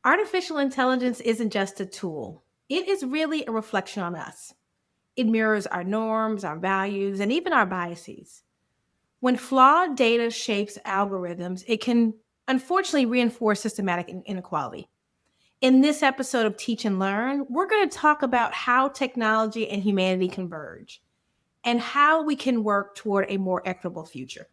Artificial intelligence isn't just a tool. It is really a reflection on us. It mirrors our norms, our values, and even our biases. When flawed data shapes algorithms, it can unfortunately reinforce systematic inequality. In this episode of Teach and Learn, we're going to talk about how technology and humanity converge and how we can work toward a more equitable future.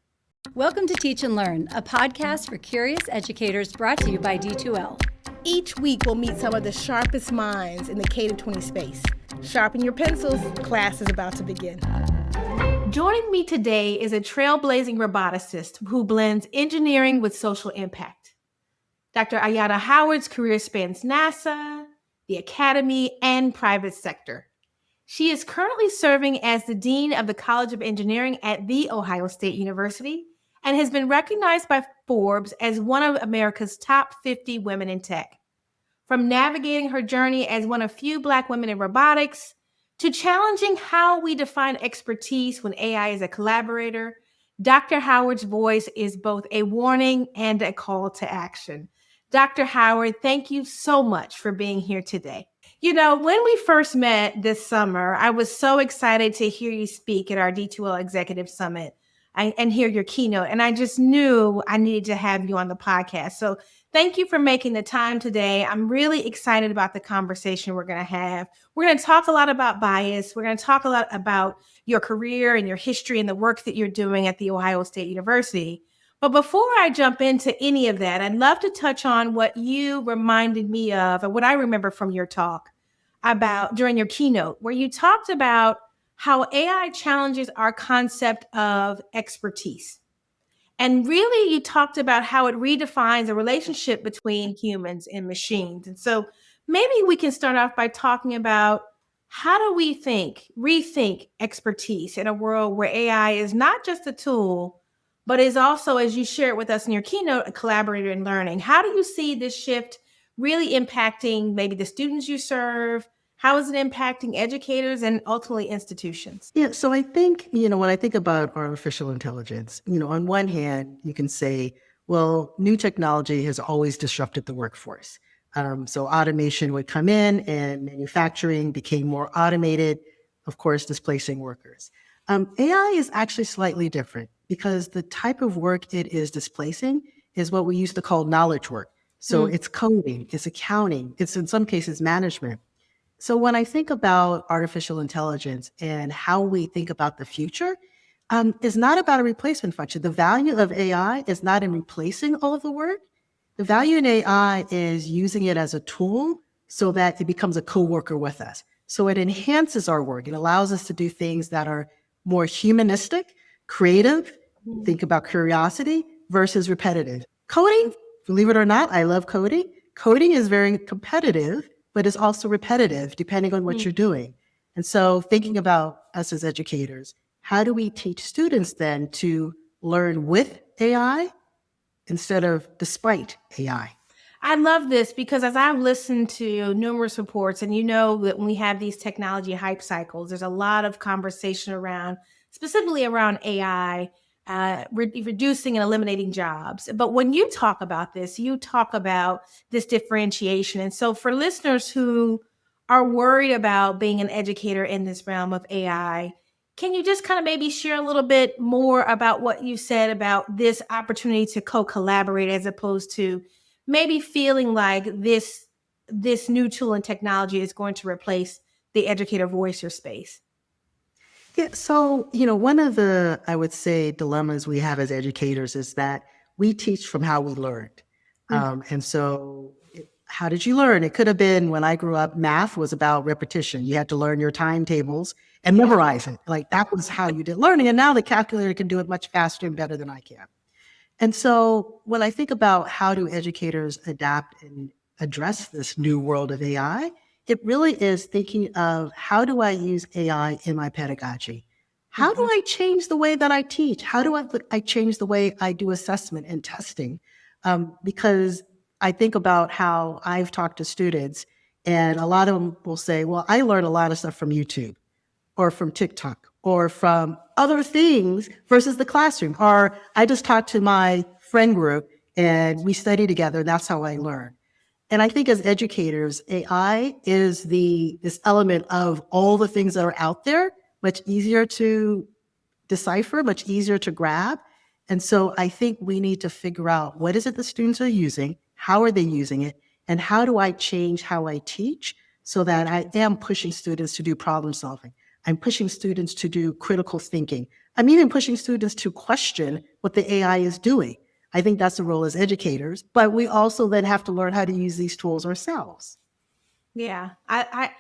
Welcome to Teach and Learn, a podcast for curious educators brought to you by D2L. Each week, we'll meet some of the sharpest minds in the K-20 space. Sharpen your pencils, class is about to begin. Joining me today is a trailblazing roboticist who blends engineering with social impact. Dr. Ayanna Howard's career spans NASA, the academy, and private sector. She is currently serving as the Dean of the College of Engineering at The Ohio State University and has been recognized by Forbes as one of America's top 50 women in tech. From navigating her journey as one of few Black women in robotics to challenging how we define expertise when AI is a collaborator, Dr. Howard's voice is both a warning and a call to action. Dr. Howard, thank you so much for being here today. You know, when we first met this summer, I was so excited to hear you speak at our D2L Executive Summit and hear your keynote. And I just knew I needed to have you on the podcast. So thank you for making the time today. I'm really excited about the conversation we're going to have. We're going to talk a lot about bias. We're going to talk a lot about your career and your history and the work that you're doing at The Ohio State University. But before I jump into any of that, I'd love to touch on what you reminded me of and what I remember from your talk about during your keynote, where you talked about how AI challenges our concept of expertise. And really, you talked about how it redefines a relationship between humans and machines. And so maybe we can start off by talking about how do we rethink expertise in a world where AI is not just a tool, but is also, as you shared with us in your keynote, a collaborator in learning. How do you see this shift really impacting maybe the students you serve? How is it impacting educators and ultimately institutions? Yeah, so I think, when I think about artificial intelligence, on one hand, you can say, well, new technology has always disrupted the workforce. So automation would come in and manufacturing became more automated, of course, displacing workers. AI is actually slightly different because the type of work it is displacing is what we used to call knowledge work. So it's coding, it's accounting, it's in some cases management. So when I think about artificial intelligence and how we think about the future, it's not about a replacement function. The value of AI is not in replacing all of the work. The value in AI is using it as a tool so that it becomes a co-worker with us. So it enhances our work. It allows us to do things that are more humanistic, creative, think about curiosity versus repetitive. Coding, believe it or not, I love coding. Coding is very competitive, but it's also repetitive depending on what you're doing. And so thinking about us as educators, how do we teach students then to learn with AI instead of despite AI? I love this because as I've listened to numerous reports, and you know that when we have these technology hype cycles, there's a lot of conversation specifically around AI, reducing and eliminating jobs. But when you talk about this, you talk about this differentiation. And so for listeners who are worried about being an educator in this realm of AI, can you just kind of maybe share a little bit more about what you said about this opportunity to co-collaborate as opposed to maybe feeling like this new tool and technology is going to replace the educator voice or space? Yeah, so, one of the, I would say, dilemmas we have as educators is that we teach from how we learned. And so how did you learn? It could have been when I grew up, math was about repetition. You had to learn your timetables and memorize it. Like that was how you did learning. And now the calculator can do it much faster and better than I can. And so when I think about how do educators adapt and address this new world of AI, it really is thinking of how do I use AI in my pedagogy? How do I change the way that I teach? How do I change the way I do assessment and testing? Because I think about how I've talked to students and a lot of them will say, well, I learned a lot of stuff from YouTube or from TikTok or from other things versus the classroom. Or I just talked to my friend group and we study together. And that's how I learn. And I think as educators, AI is this element of all the things that are out there, much easier to decipher, much easier to grab. And so I think we need to figure out what is it the students are using, how are they using it, and how do I change how I teach so that I am pushing students to do problem solving. I'm pushing students to do critical thinking. I'm even pushing students to question what the AI is doing. I think that's the role as educators, but we also then have to learn how to use these tools ourselves. Yeah, I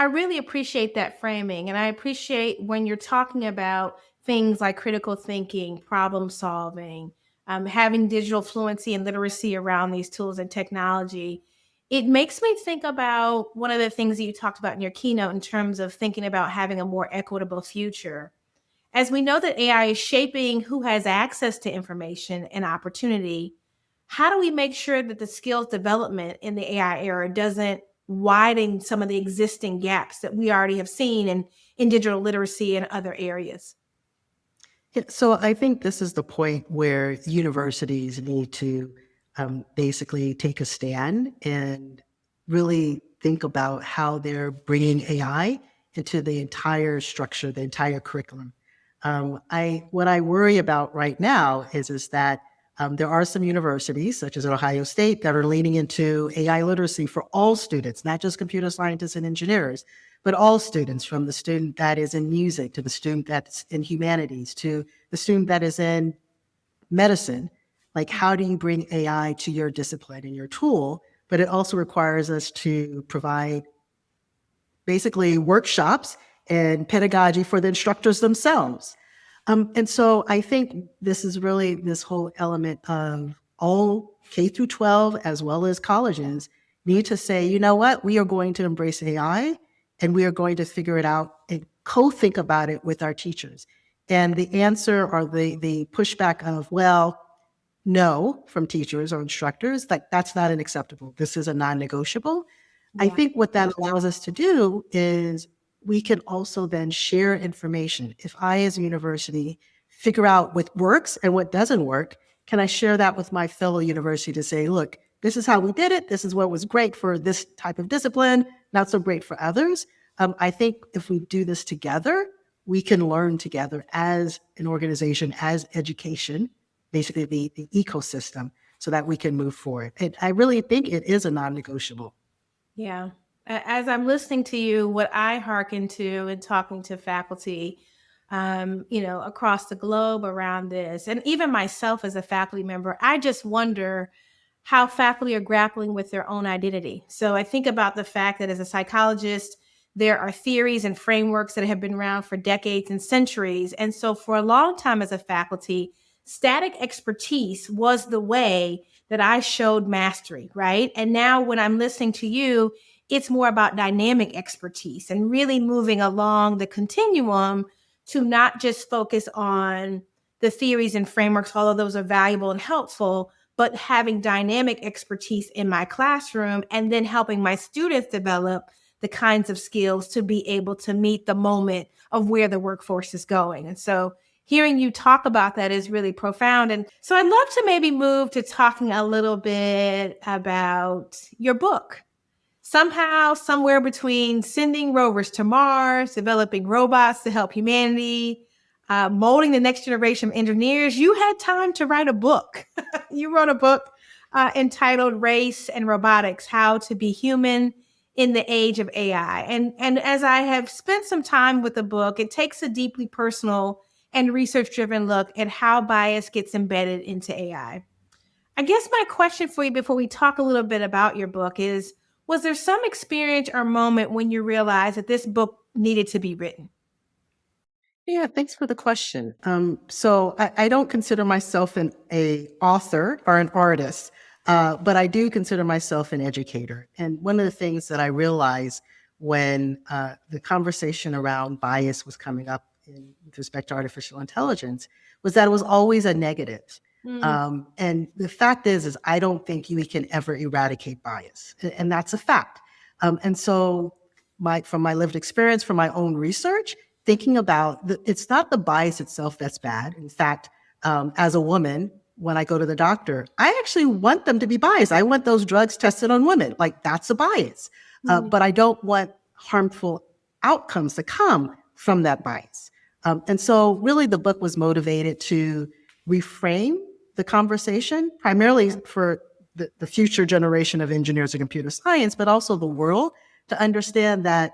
really appreciate that framing, and I appreciate when you're talking about things like critical thinking, problem solving, having digital fluency and literacy around these tools and technology. It makes me think about one of the things that you talked about in your keynote in terms of thinking about having a more equitable future. As we know that AI is shaping who has access to information and opportunity, how do we make sure that the skills development in the AI era doesn't widen some of the existing gaps that we already have seen in digital literacy and other areas? Yeah, so I think this is the point where universities need to basically take a stand and really think about how they're bringing AI into the entire structure, the entire curriculum. What I worry about right now is that there are some universities, such as Ohio State, that are leaning into AI literacy for all students, not just computer scientists and engineers, but all students, from the student that is in music to the student that's in humanities to the student that is in medicine. Like, how do you bring AI to your discipline and your tool? But it also requires us to provide basically workshops and pedagogy for the instructors themselves. And so I think this is really this whole element of all K through 12, as well as colleges, need to say, you know what, we are going to embrace AI and we are going to figure it out and co-think about it with our teachers. And the answer or the pushback of, well, no, from teachers or instructors, like that's not an acceptable. This is a non-negotiable. I think what that allows us to do is we can also then share information. If I, as a university, figure out what works and what doesn't work, can I share that with my fellow university to say, look, this is how we did it. This is what was great for this type of discipline, not so great for others. I think if we do this together, we can learn together as an organization, as education, basically the ecosystem, so that we can move forward. And I really think it is a non-negotiable. Yeah. As I'm listening to you, what I hearken to and talking to faculty, across the globe around this, and even myself as a faculty member, I just wonder how faculty are grappling with their own identity. So I think about the fact that as a psychologist, there are theories and frameworks that have been around for decades and centuries. And so for a long time as a faculty, static expertise was the way that I showed mastery, right? And now when I'm listening to you, it's more about dynamic expertise and really moving along the continuum to not just focus on the theories and frameworks, although those are valuable and helpful, but having dynamic expertise in my classroom and then helping my students develop the kinds of skills to be able to meet the moment of where the workforce is going. And so hearing you talk about that is really profound. And so I'd love to maybe move to talking a little bit about your book. Somehow, somewhere between sending rovers to Mars, developing robots to help humanity, molding the next generation of engineers, you had time to write a book. You wrote a book entitled Race and Robotics, How to Be Human in the Age of AI. And as I have spent some time with the book, it takes a deeply personal and research-driven look at how bias gets embedded into AI. I guess my question for you before we talk a little bit about your book is, was there some experience or moment when you realized that this book needed to be written? Yeah, thanks for the question. So I don't consider myself an author or an artist, but I do consider myself an educator. And one of the things that I realized when the conversation around bias was coming up with respect to artificial intelligence was that it was always a negative. And the fact is I don't think we can ever eradicate bias, and that's a fact. And so from my lived experience, from my own research, thinking about it's not the bias itself that's bad. In fact, as a woman, when I go to the doctor, I actually want them to be biased. I want those drugs tested on women. Like, that's a bias. But I don't want harmful outcomes to come from that bias. And so really the book was motivated to reframe the conversation, primarily for the future generation of engineers in computer science, but also the world, to understand that,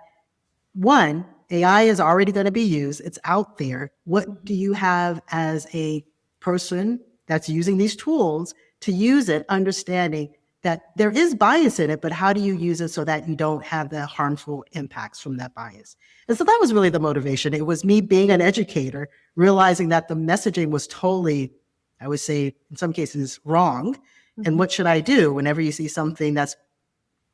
one, AI is already going to be used. It's out there. What do you have as a person that's using these tools to use it, understanding that there is bias in it, but how do you use it so that you don't have the harmful impacts from that bias? And so that was really the motivation. It was me being an educator, realizing that the messaging was totally, I would say, in some cases, wrong. And what should I do whenever you see something that's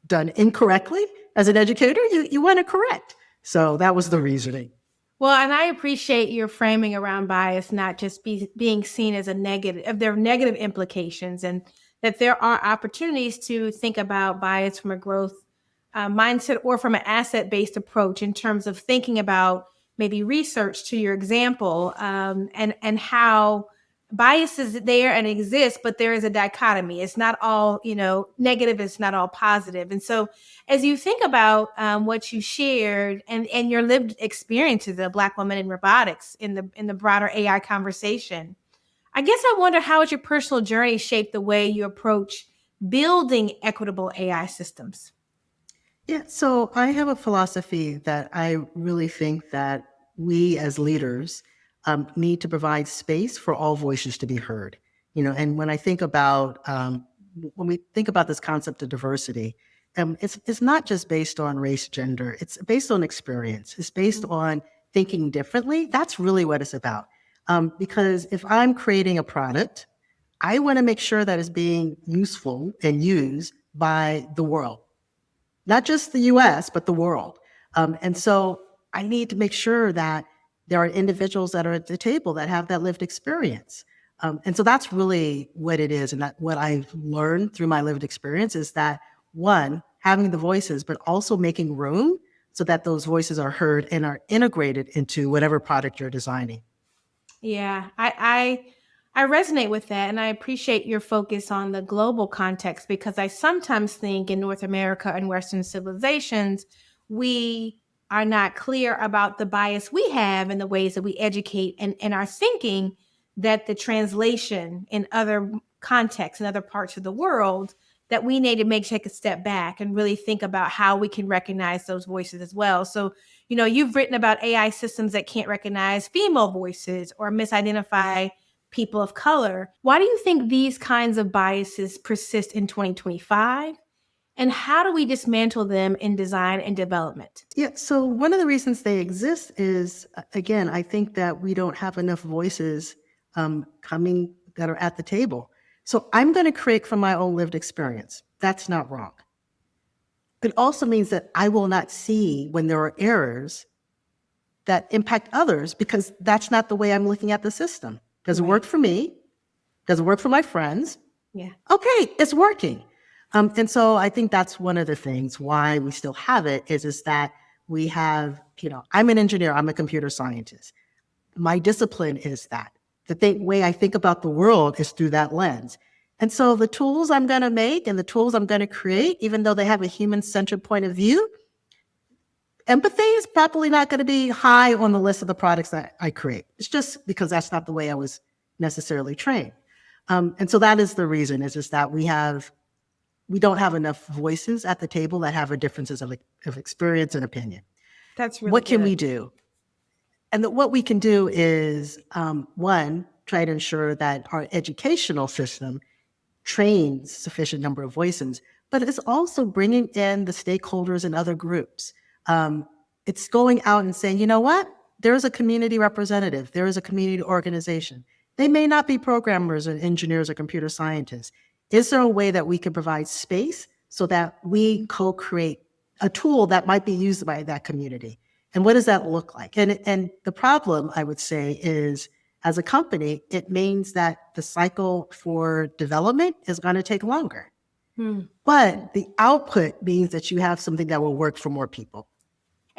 done incorrectly? As an educator, you want to correct. So that was the reasoning. Well, and I appreciate your framing around bias, not just being seen as a negative, of their negative implications, and that there are opportunities to think about bias from a growth mindset or from an asset-based approach in terms of thinking about maybe research, to your example, and how bias is there and exists, but there is a dichotomy. It's not all, negative. It's not all positive. And so as you think about what you shared and your lived experiences of Black women in robotics in the broader AI conversation, I guess I wonder, how has your personal journey shaped the way you approach building equitable AI systems? Yeah, so I have a philosophy that I really think that we as leaders need to provide space for all voices to be heard. And when I think about when we think about this concept of diversity, it's not just based on race, gender. It's based on experience. It's based on thinking differently. That's really what it's about. Because if I'm creating a product, I want to make sure that it's being useful and used by the world. Not just the US, but the world. And so I need to make sure that there are individuals that are at the table that have that lived experience. And so that's really what it is. And that what I've learned through my lived experience is that, one, having the voices, but also making room so that those voices are heard and are integrated into whatever product you're designing. Yeah, I resonate with that, and I appreciate your focus on the global context, because I sometimes think in North America and Western civilizations, we are not clear about the bias we have in the ways that we educate and our thinking, that the translation in other contexts and other parts of the world, that we need to take a step back and really think about how we can recognize those voices as well. So, you've written about AI systems that can't recognize female voices or misidentify people of color. Why do you think these kinds of biases persist in 2025? And how do we dismantle them in design and development? Yeah, so one of the reasons they exist is, again, I think that we don't have enough voices coming that are at the table. So I'm going to create from my own lived experience. That's not wrong. It also means that I will not see when there are errors that impact others, because that's not the way I'm looking at the system. Does it work for me? Does it work for my friends? Yeah. Okay, it's working. And so I think that's one of the things why we still have it is that we have, I'm an engineer, I'm a computer scientist. My discipline is that. The way I think about the world is through that lens. And so the tools I'm going to make and the tools I'm going to create, even though they have a human-centered point of view, empathy is probably not going to be high on the list of the products that I create. It's just because that's not the way I was necessarily trained. And so that is the reason, is just that we don't have enough voices at the table that have differences of experience and opinion. That's really What can good. we do? And what we can do is, one, try to ensure that our educational system trains sufficient number of voices, but it's also bringing in the stakeholders and other groups. It's going out and saying, you know what? There is a community representative. There is a community organization. They may not be programmers or engineers or computer scientists. Is there a way that we can provide space so that we co-create a tool that might be used by that community? And what does that look like? And the problem, I would say, is as a company, it means that the cycle for development is going to take longer. But the output means that you have something that will work for more people.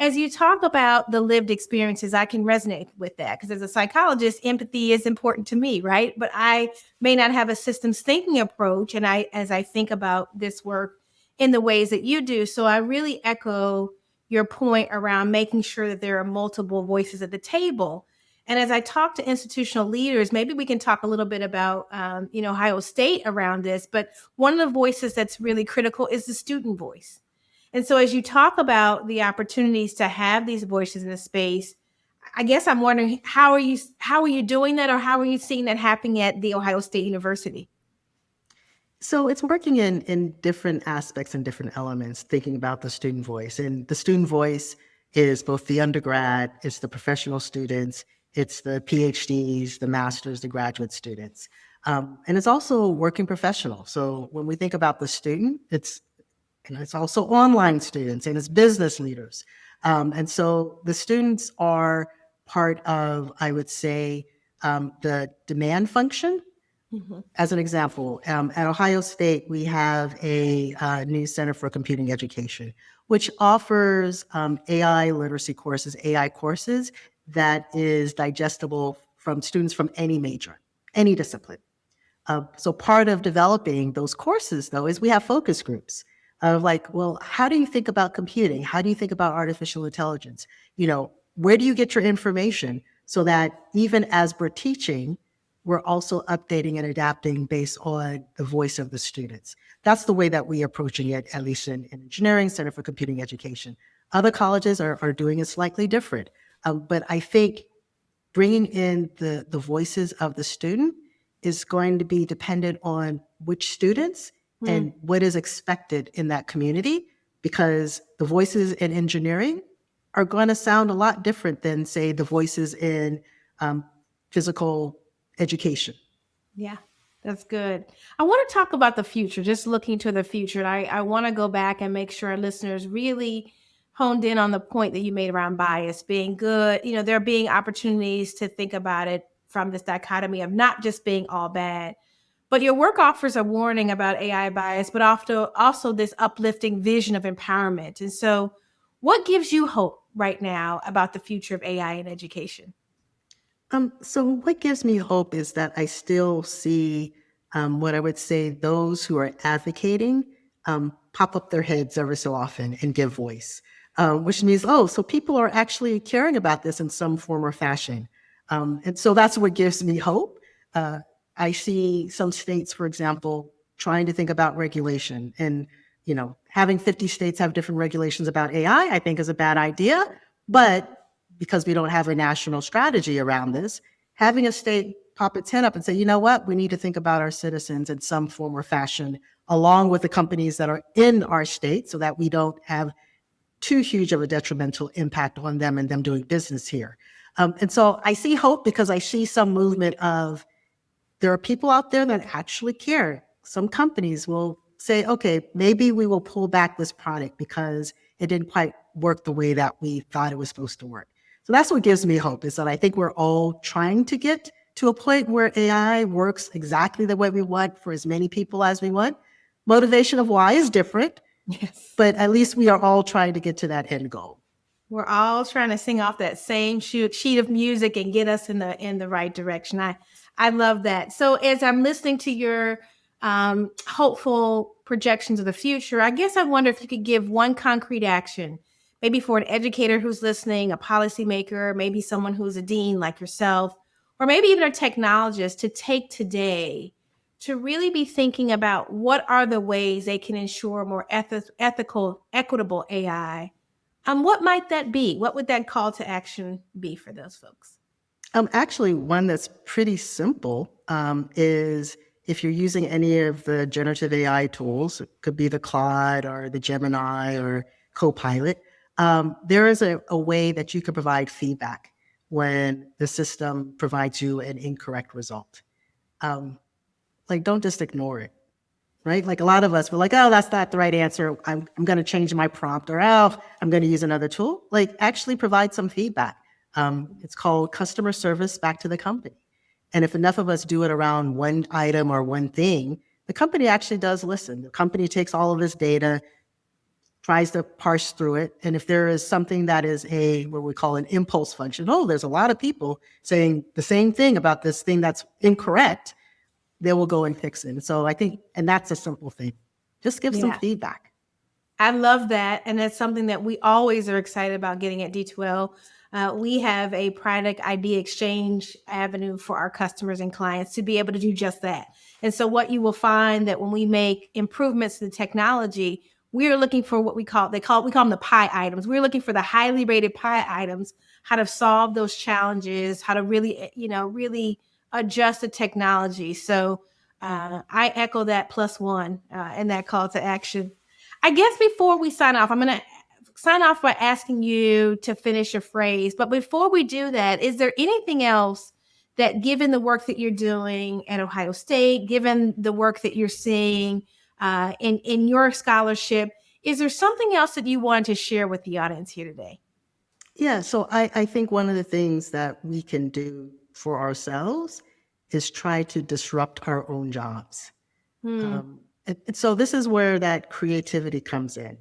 as you talk about the lived experiences, I can resonate with that because as a psychologist, empathy is important to me, right? But I may not have a systems thinking approach. And as I think about this work in the ways that you do. So I really echo your point around making sure that there are multiple voices at the table. And as I talk to institutional leaders, maybe we can talk a little bit about, Ohio State around this. But one of the voices that's really critical is the student voice. And so as you talk about the opportunities to have these voices in the space, I guess I'm wondering, how are you doing that, or how are you seeing that happening at the Ohio State University? So it's working in different aspects and different elements, thinking about the student voice. And the student voice is both the undergrad, it's the professional students, it's the PhDs, the masters, the graduate students. And it's also working professional. So when we think about the student, it's also online students and it's business leaders. And so the students are part of, I would say, the demand function. As an example, at Ohio State, we have a new Center for Computing Education, which offers AI literacy courses, AI courses that is digestible from students from any major, any discipline. So part of developing those courses, though, is we have focus groups of like, well, how do you think about computing? How do you think about artificial intelligence? Where do you get your information so that even as we're teaching, we're also updating and adapting based on the voice of the students. That's the way that we're approaching it, at least in engineering, Center for Computing Education. Other colleges are doing it slightly different. But I think bringing in the voices of the student is going to be dependent on which students and what is expected in that community, because the voices in engineering are going to sound a lot different than, say, the voices in physical education. Yeah, that's good. I want to talk about the future, just looking to the future. I want to go back and make sure our listeners really honed in on the point that you made around bias being good. There being opportunities to think about it from this dichotomy of not just being all bad. But your work offers a warning about AI bias, but also this uplifting vision of empowerment. And so what gives you hope right now about the future of AI in education? So what gives me hope is that I still see what I would say those who are advocating pop up their heads every so often and give voice, which means, so people are actually caring about this in some form or fashion. And so that's what gives me hope. I see some states, for example, trying to think about regulation, and having 50 states have different regulations about AI, I think is a bad idea. But because we don't have a national strategy around this, having a state pop its head up and say, you know what, we need to think about our citizens in some form or fashion, along with the companies that are in our state, so that we don't have too huge of a detrimental impact on them and them doing business here. And so I see hope because I see some movement of, there are people out there that actually care. Some companies will say, okay, maybe we will pull back this product because it didn't quite work the way that we thought it was supposed to work. So that's what gives me hope, is that I think we're all trying to get to a point where AI works exactly the way we want for as many people as we want. Motivation of why is different, Yes. but at least we are all trying to get to that end goal. We're all trying to sing off that same sheet of music and get us in the right direction. I love that. So as I'm listening to your hopeful projections of the future, I guess I wonder if you could give one concrete action, maybe for an educator who's listening, a policymaker, maybe someone who's a dean like yourself, or maybe even a technologist, to take today to really be thinking about what are the ways they can ensure more ethical, equitable AI. What might that be? What would that call to action be for those folks? Actually, one that's pretty simple is, if you're using any of the generative AI tools, it could be the Claude or the Gemini or Copilot, there is a way that you can provide feedback when the system provides you an incorrect result. Don't just ignore it, right? Like a lot of us, we're like, that's not the right answer. I'm going to change my prompt, or, I'm going to use another tool. Actually provide some feedback. It's called customer service back to the company. And if enough of us do it around one item or one thing, the company actually does listen. The company takes all of this data, tries to parse through it. And if there is something that is what we call an impulse function, there's a lot of people saying the same thing about this thing that's incorrect, they will go and fix it. And so I think, and that's a simple thing. Just give some feedback. I love that. And that's something that we always are excited about getting at D2L. We have a product idea exchange avenue for our customers and clients to be able to do just that. And so what you will find that when we make improvements to the technology, we're looking for what we call them the pie items. We're looking for the highly rated pie items, how to solve those challenges, how to really adjust the technology. So I echo that +1 and that call to action. I guess before we sign off, I'm going to sign off by asking you to finish a phrase. But before we do that, is there anything else that, given the work that you're doing at Ohio State, given the work that you're seeing in your scholarship, is there something else that you wanted to share with the audience here today? Yeah, so I think one of the things that we can do for ourselves is try to disrupt our own jobs. And so this is where that creativity comes in.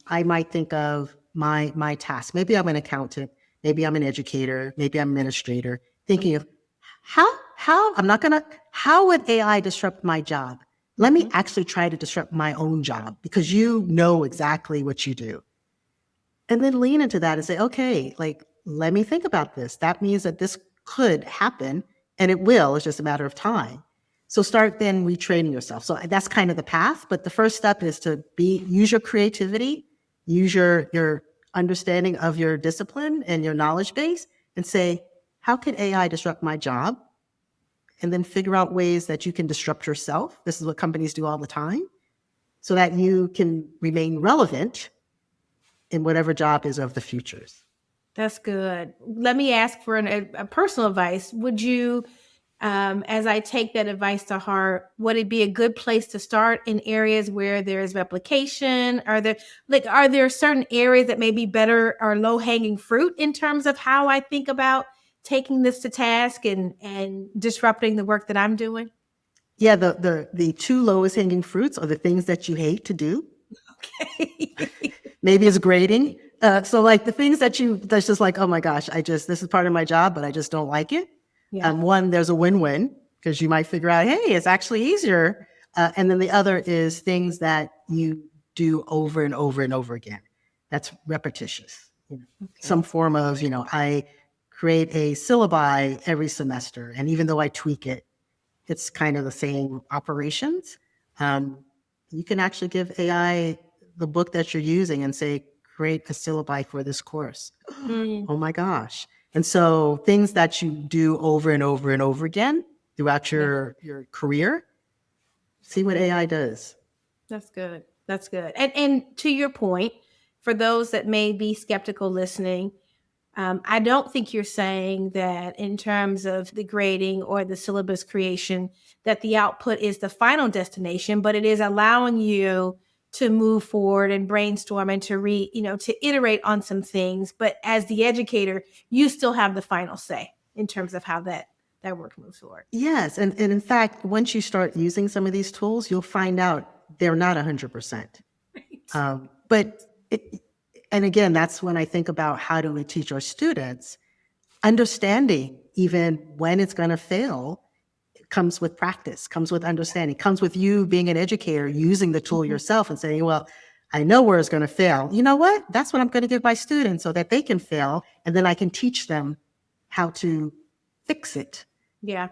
I might think of my task. Maybe I'm an accountant. Maybe I'm an educator. Maybe I'm an administrator. Thinking of how would AI disrupt my job? Let me actually try to disrupt my own job, because you know exactly what you do. And then lean into that and say, okay, let me think about this. That means that this could happen, and it will. It's just a matter of time. So start then retraining yourself. So that's kind of the path. But the first step is to use your creativity, use your understanding of your discipline and your knowledge base, and say, how could AI disrupt my job? And then figure out ways that you can disrupt yourself. This is what companies do all the time, so that you can remain relevant in whatever job is of the futures. That's good. Let me ask for a personal advice. Would you, as I take that advice to heart, would it be a good place to start in areas where there is replication? Are there certain areas that may be better or low hanging fruit in terms of how I think about taking this to task and disrupting the work that I'm doing? Yeah, the two lowest hanging fruits are the things that you hate to do. Okay. Maybe it's grading. So the things that's just like, oh my gosh, this is part of my job, but I just don't like it. Yeah. One, there's a win-win, because you might figure out, hey, it's actually easier. And then the other is things that you do over and over and over again. That's repetitious. Some form of, I create a syllabi every semester. And even though I tweak it, it's kind of the same operations. You can actually give AI the book that you're using and say, create a syllabi for this course. Oh my gosh. And so things that you do over and over and over again throughout your career, see what AI does. That's good. That's good. And to your point, for those that may be skeptical listening, I don't think you're saying that in terms of the grading or the syllabus creation, that the output is the final destination, but it is allowing you to move forward and brainstorm and to iterate on some things. But as the educator, you still have the final say in terms of how that work moves forward. Yes. And in fact, once you start using some of these tools, you'll find out they're not 100%. Right. And again, that's when I think about how do we teach our students, understanding even when it's going to fail. Comes with practice, comes with understanding, comes with you being an educator, using the tool yourself and saying, well, I know where it's going to fail. You know what? That's what I'm going to give my students so that they can fail. And then I can teach them how to fix it. Yeah.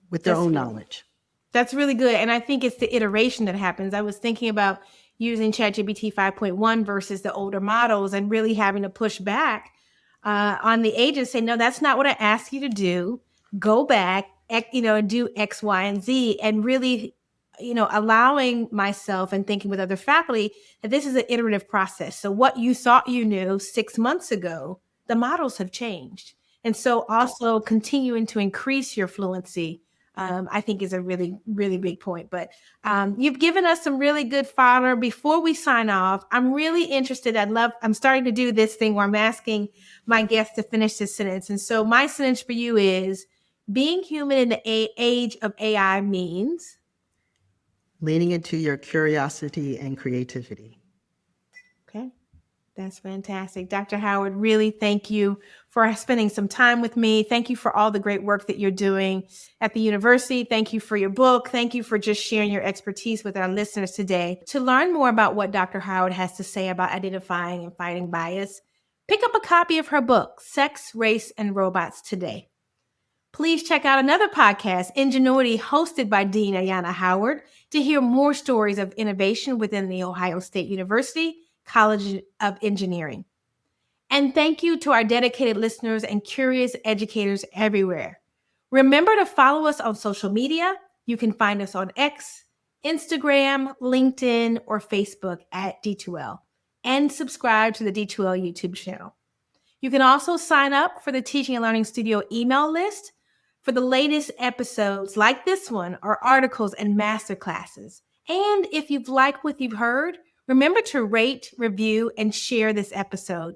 With their own knowledge. That's really good. And I think it's the iteration that happens. I was thinking about using ChatGPT 5.1 versus the older models and really having to push back on the agents, say, no, that's not what I asked you to do. Go back, do X, Y, and Z, and really, allowing myself and thinking with other faculty that this is an iterative process. So what you thought you knew 6 months ago, the models have changed. And so also continuing to increase your fluency, I think is a really, really big point. But you've given us some really good fodder. Before we sign off, I'm really interested. I'm starting to do this thing where I'm asking my guests to finish this sentence. And so my sentence for you is, being human in the age of AI means leaning into your curiosity and creativity. Okay. That's fantastic. Dr. Howard, really thank you for spending some time with me. Thank you for all the great work that you're doing at the university. Thank you for your book. Thank you for just sharing your expertise with our listeners today. To learn more about what Dr. Howard has to say about identifying and fighting bias, pick up a copy of her book, Sex, Race, and Robots Today. Please check out another podcast, Ingenuity, hosted by Dean Ayanna Howard, to hear more stories of innovation within the Ohio State University College of Engineering. And thank you to our dedicated listeners and curious educators everywhere. Remember to follow us on social media. You can find us on X, Instagram, LinkedIn, or Facebook at D2L, and subscribe to the D2L YouTube channel. You can also sign up for the Teaching and Learning Studio email list for the latest episodes like this one, or articles and masterclasses. And if you've liked what you've heard, remember to rate, review, and share this episode.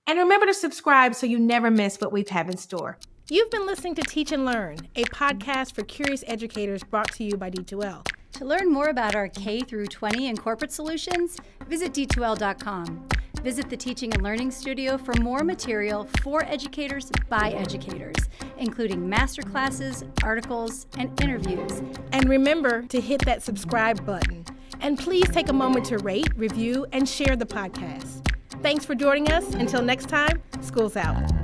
And remember to subscribe so you never miss what we have in store. You've been listening to Teach and Learn, a podcast for curious educators brought to you by D2L. To learn more about our K through 20 and corporate solutions, visit d2l.com. Visit the Teaching and Learning Studio for more material for educators by educators, including masterclasses, articles, and interviews. And remember to hit that subscribe button. And please take a moment to rate, review, and share the podcast. Thanks for joining us. Until next time, school's out.